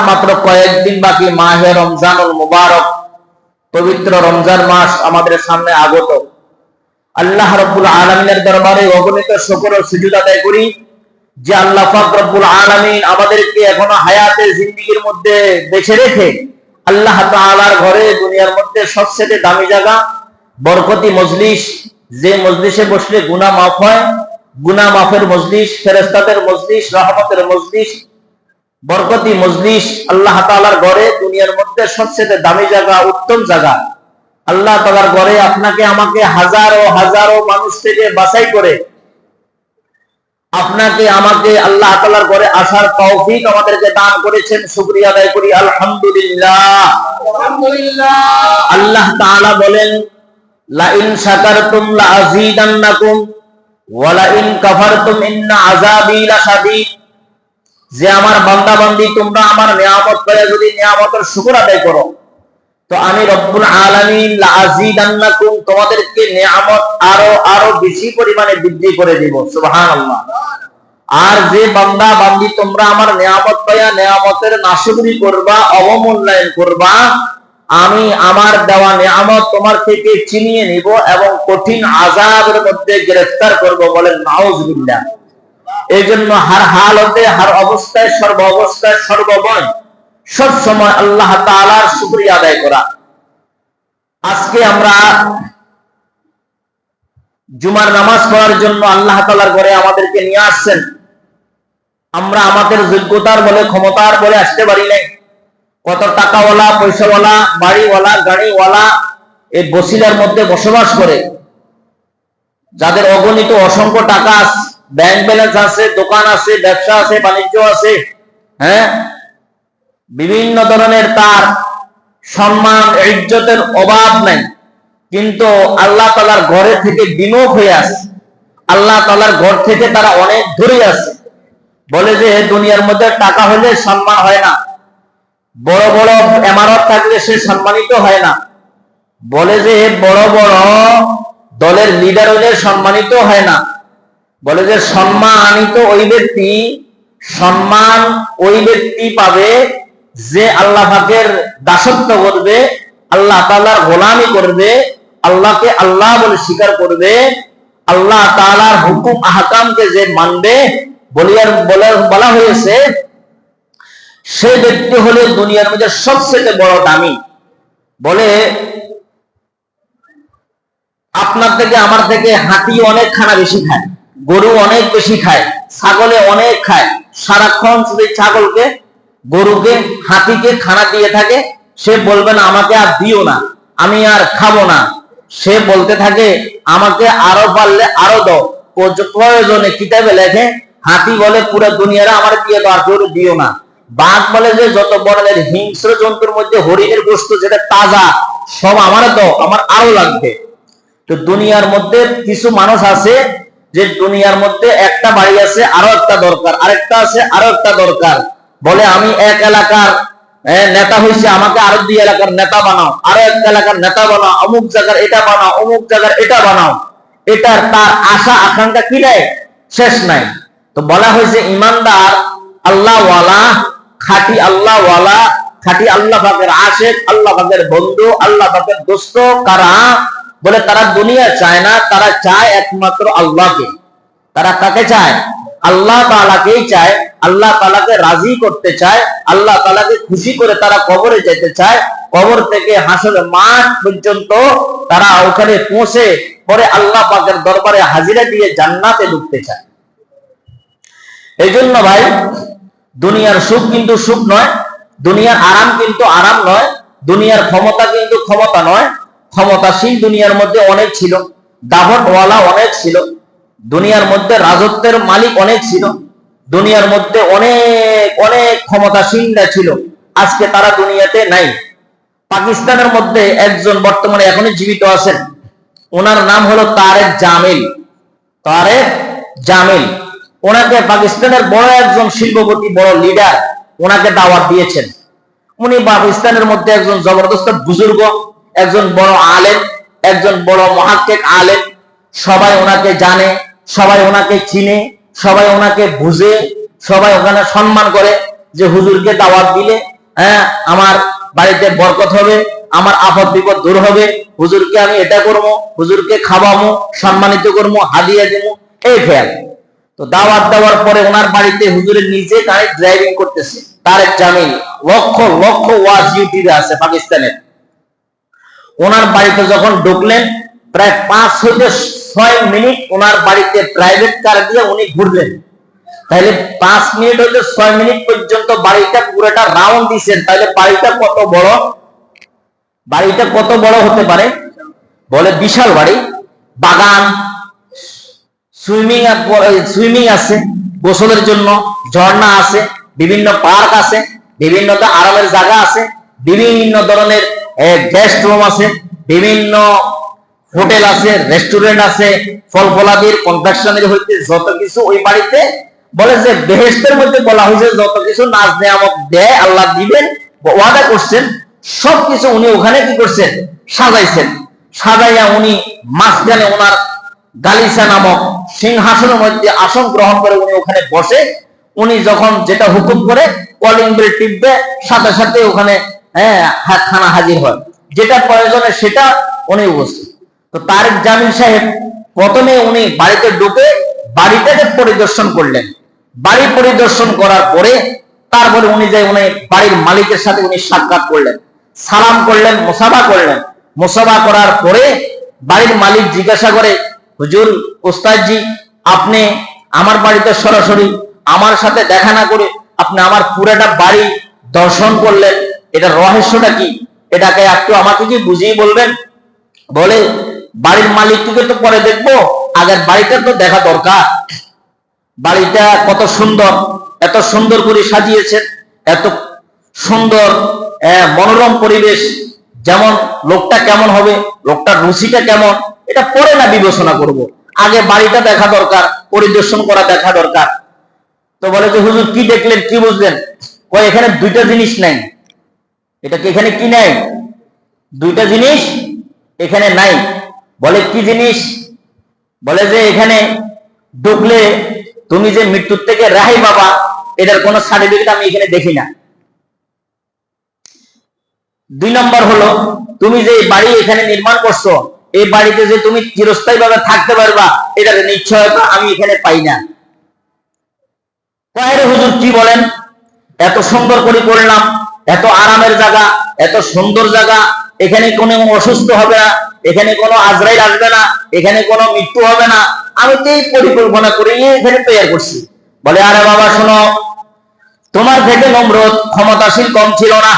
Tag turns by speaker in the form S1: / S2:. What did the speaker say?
S1: মাত্র কয়েকদিন বাকি মাহে রমজানুল মুবারক, পবিত্র রমজান মাস আমাদের সামনে আগত। আল্লাহ রাব্বুল আলামিনের দরবারে অগণিত শুকর ও সুজুদ আদায় করি যে আল্লাহ পাক রব্বুল আলামিন আমাদেরকে এখনো হায়াতে জিন্দেগির মধ্যে বেঁচে রেখে আল্লাহ তাআলার ঘরে, দুনিয়ার মধ্যে সবচেয়ে দামি জায়গা, বরকতি মজলিস, যে মজলিসে বসলে গুনাহ মাফ হয়, গুনাহ মাফের মজলিস, ফেরেশতাদের মজলিস, রহমতের মজলিস, বরকতি মজলিস, আল্লাহ তাআলার ঘরে, দুনিয়ার মধ্যে সবচেয়ে দামি জায়গা, উত্তম জায়গা। আল্লাহ তাআলার ঘরে আপনাকে আমাকে হাজারো হাজারো মানুষ থেকে বাছাই করে আপনাকে আমাকে আল্লাহ তাআলার ঘরে আসার তৌফিক আমাদেরকে দান করেছেন। শুকরিয়া আদায় করি, আলহামদুলিল্লাহ। আল্লাহ তাআলা বলেন, লা ইন শাকারতুম লা আযীদান্নাকুম ওয়া লা ইন কাফারতুম ইন্না আযাবী লাশাদীদ। যে আমার বান্দা বান্দি, তোমরা আমার নিয়ামত করে যদি নিয়ামতের শুকর আদায় করো তো আমি রব্বুল আলামিন লা আযীদান্নাকুম, তোমাদেরকে নিয়ামত আরো আরো বেশি পরিমাণে বৃদ্ধি করে দেব। সুবহানাল্লাহ। আর যে বান্দা বান্দি তোমরা আমার নিয়ামত পাইয়া নিয়ামতের নাশকরি করবা, অবমূল্যায়ন করবা, আমি আমার দেওয়া নিয়ামত তোমার থেকে ছিনিয়ে নিব এবং কঠিন আযাবের মধ্যে গ্রেফতার করব। বলেন নাউযুবিল্লাহ। এই জন্য হার হালতে, হার অবস্থায়, সর্ব অবস্থায়, সর্বময়, সব সময় আল্লাহ তাআলার শুকরিয়া আদায় করা। আজকে আমরা জুমার নামাজ পড়ার জন্য আল্লাহ তাআলার ঘরে আমাদেরকে নিয়ে আসছেন। আমরা আমাদের যোগ্যতার বলে, ক্ষমতার বলে আসতে পারি নাই। কত টাকাওয়ালা, পয়সাওয়ালা, বাড়িওয়ালা, গাড়িওয়ালা এই বসিলার মধ্যে বসবাস করে, যাদের অগণিত অসংখ্য টাকা আছে, ব্যাংক ব্যালেন্স আছে, দোকান আছে, ব্যবসা আছে, বাণিজ্য আছে, বিভিন্ন ধরনের তার সম্মান ইজ্জতের অভাব নাই, কিন্তু আল্লাহ তাআলার ঘরে থেকে বিমুখ হয়ে আছে। আল্লাহ তাআলার ঘর থেকে তারা অনেক দূরে আছে। বলে যে দুনিয়ার মধ্যে টাকা হলে সম্মান হয় না, বড় বড় ইমারত থাকলে সে সম্মানিত হয় না, বলে যে বড় বড় দলের লিডার হলে সম্মানিত হয় না, বলে যে সম্মানিত ওই ব্যক্তি, সম্মান ওই ব্যক্তি পাবে যে আল্লাহ পাকের দাসত্ব করবে, আল্লাহ তাআলার গোলামি করবে, আল্লাহকে আল্লাহ বলে স্বীকার করবে, আল্লাহ তাআলার হুকুম আহকামকে যে মানবে। বলা হয়েছে সে ব্যক্তি হলো দুনিয়ার মধ্যে সবচেয়ে বড় দামি। বলে আপনার থেকে আমার থেকে হাতি অনেক খানা বেশি খায়, গরু অনেক বেশি খায়, ছাগলে অনেক খায়। সারাক্ষণ যদি ছাগলকে, গরুকে, হাতিকে খানা দিয়ে থাকে, সে বলবে না আমাকে আর দিও না, আমি আর খাবো না। সে বলতে থাকে আমাকে আরো পারলে আরো দাও। প্রয়োজনে কিতাবে লেখে হাতি বলে পুরো দুনিয়ারা আমার দিয়ে দাও, আর কেউ দিও না। বাঘ বলে যে যত বড়দের হিংস্র জন্তুর মধ্যে হরিণের গোশত যেটা তাজা, সব আমার দাও, আমার আরো লাগবে। তো দুনিয়ার মধ্যে কিছু মানুষ আছে যে দুনিয়ার মধ্যে একটা বাড়ি আছে, আরো একটা দরকার, আরেকটা আছে, আরো একটা দরকার। বলে আমি এক এলাকার নেতা হইছে, আমাকে আরো 2 এলাকার নেতা বানাও, আরো এক এলাকার নেতা বানাও, অমুক জায়গার এটা বানাও, অমুক জায়গার এটা বানাও। এটার তার আশা আকাঙ্ক্ষা কি নাই, শেষ নাই। তো বলা হয়েছে ইমানদার, আল্লাহওয়ালা, খাঁটি আল্লাহওয়ালা, খাঁটি আল্লাহ পাকের আশিক, আল্লাহ পাকের বন্ধু, আল্লাহ পাকের দোস্ত কারা? বলে তারা দুনিয়া চায় না, তারা চায় একমাত্র আল্লাহকে। তারা কাকে চায়? আল্লাহ তাআলাকেই চায়। আল্লাহ তাআলাকে রাজি করতে চায়, আল্লাহ তাআলাকে খুশি করে তারা কবরে যেতে চায়। কবর থেকে হাসরের মাঠ পর্যন্ত তারা ওখানে পৌঁছে পরে আল্লাহ পাকের দরবারে হাজিরা দিয়ে জান্নাতে ঢুকতে চায়। এই জন্য ভাই, দুনিয়ার সুখ কিন্তু সুখ নয়, দুনিয়ার আরাম কিন্তু আরাম নয়, দুনিয়ার ক্ষমতা কিন্তু ক্ষমতা নয়। ক্ষমতাশীল দুনিয়ার মধ্যে অনেক ছিল, দাভটওয়ালা অনেক ছিল, দুনিয়ার মধ্যে রাজত্বের মালিক অনেক ছিল, দুনিয়ার মধ্যে অনেক অনেক ক্ষমতাশীলরা ছিল। আজকে তারা দুনিয়াতে নাই। পাকিস্তানের মধ্যে একজন বর্তমানে এখনই জীবিত আছেন, ওনার নাম হলো তারেক জামিল। তারেক জামিল, ওনাকে পাকিস্তানের বড় একজন শিল্পপতি, বড় লিডার, ওনাকে দাওয়াত দিয়েছেন। উনি পাকিস্তানের মধ্যে একজন জবরদস্ত বুজুর্গ, একজন বড় আলেম, একজন বড় মুহাক্কিক আলেম। সবাই ওনাকে জানে, সবাই ওনাকে চিনে, সবাই ওনাকে বুঝে, সবাই ওখানে সম্মান করে। যে হুজুরকে দাওয়াত দিলে আমার বাড়িতে বরকত হবে, আমার আপদ বিপদ দূর হবে, হুজুরকে আমি এটা করবো, হুজুরকে খাওয়াবো, সম্মানিত করবো, হাদিয়া দেবো, এই খেয়াল। তো দাওয়াত দেওয়ার পরে ওনার বাড়িতে হুজুরের নিজে গাড়ি ড্রাইভিং করতেছে, তারেক জামিল, লক্ষ লক্ষ ওয়াজ ইউটিউবে আছে পাকিস্তানের। ওনার বাড়িতে যখন ঢুকলেন, প্রায় 5 হইতে 6 মিনিট ওনার বাড়িতে প্রাইভেট কার দিয়ে উনি ঘুরলেন। তাহলে 5 মিনিট হইতে 6 মিনিট পর্যন্ত বাড়িটা পুরোটা রাউন্ড দিচ্ছেন। তাহলে বাড়িটা কত বড়, বাড়িটা কত বড় হতে পারে? বলে বিশাল বাড়ি, বাগান, সুইমিং আছে গোসলের জন্য, ঝর্ণা আছে, বিভিন্ন পার্ক আছে, বিভিন্ন আরামের জায়গা আছে, বিভিন্ন ধরনের গেস্ট রুম আছে, বিভিন্ন হোটেল আছে, রেস্টুরেন্ট আছে, ফল ফলাদির কনফেকশনারি হইতে যত কিছু ওই বাড়িতে, বলে যে বেহেশতের মধ্যে বলা হয়েছে যত কিছু নাজ নেয়ামত দেয় আল্লাহ দিবেন ওয়াদা করছেন, সবকিছু উনি ওখানে কি করছেন? সাজাইছেন। সাজাইয়া উনি মাঝখানে ওনার গালিসা নামক সিংহাসনের মধ্যে আসন গ্রহণ করে উনি ওখানে বসে। উনি যখন যেটা হুকুম করে কলিং বেল টিপবে, সাথে সাথে ওখানে খানা হাজির হয়, যেটা প্রয়োজনে সেটা উনি উপস্থিত। তো তারেক জামিল সাহেব প্রথমে উনি বাড়িতে ঢুকে বাড়িটাকে পরিদর্শন করলেন। বাড়ি পরিদর্শন করার পরে তারপরে উনি যে উনি বাড়ির মালিকের সাথে উনি সাক্ষাৎ করলেন, সালাম করলেন, মুসাফা করলেন। মুসাফা করার পরে বাড়ির মালিক জিজ্ঞাসা করে, হুজুর ওস্তাদজি, আপনি আমার বাড়িতে সরাসরি আমার সাথে দেখা না করে আপনি আমার পুরাটা বাড়ি দর্শন করলেন, এটা রহস্যটা কি? এটাকে একটু আমাকে কি বুঝিয়ে বলবেন? বলে বাড়ির মালিককে তো পরে দেখবো, আগের বাড়িটা তো দেখা দরকার। বাড়িটা কত সুন্দর, এত সুন্দর করে সাজিয়েছেন, এত সুন্দর মনোরম পরিবেশ, যেমন লোকটা কেমন হবে, লোকটার রুচিটা কেমন, এটা পরে না বিবেচনা করব, আগে বাড়িটা দেখা দরকার, পরিদর্শন করা দেখা দরকার। তো বলে যে হুজুর কি দেখলেন, কি বুঝলেন? কয় এখানে দুইটা জিনিস নাই। এটা কি এখানে কি নাই? দুইটা জিনিস এখানে নাই। বলে কি জিনিস? বলে যে এখানে ঢুকলে তুমি যে মৃত্যুর থেকে রেহাই পাবা, এটার কোনো সার্টিফিকেট আমি এখানে দেখি না। 2 নম্বর হলো, তুমি যে বাড়ি এখানে নির্মাণ করছো, এই বাড়িতে যে তুমি চিরস্থায়ী ভাবে থাকতে পারবা, এটার নিশ্চয়তা আমি এখানে পাই না। তাহলে হুজুর কি বলেন? এত সুন্দর করে করলাম, এত আরামের জায়গা, এত সুন্দর জায়গা, এখানে কোনো অসুস্থ হবে না, এখানে কোনো আজরাইল আসবে না, এখানে কোনো মৃত্যু হবে না, আমি তো এই পরিকল্পনা করে এখানে তৈরি করছি। বলে আরে বাবা শোনো, তোমার থেকে নমরুদ ক্ষমতাশীল কম ছিল না।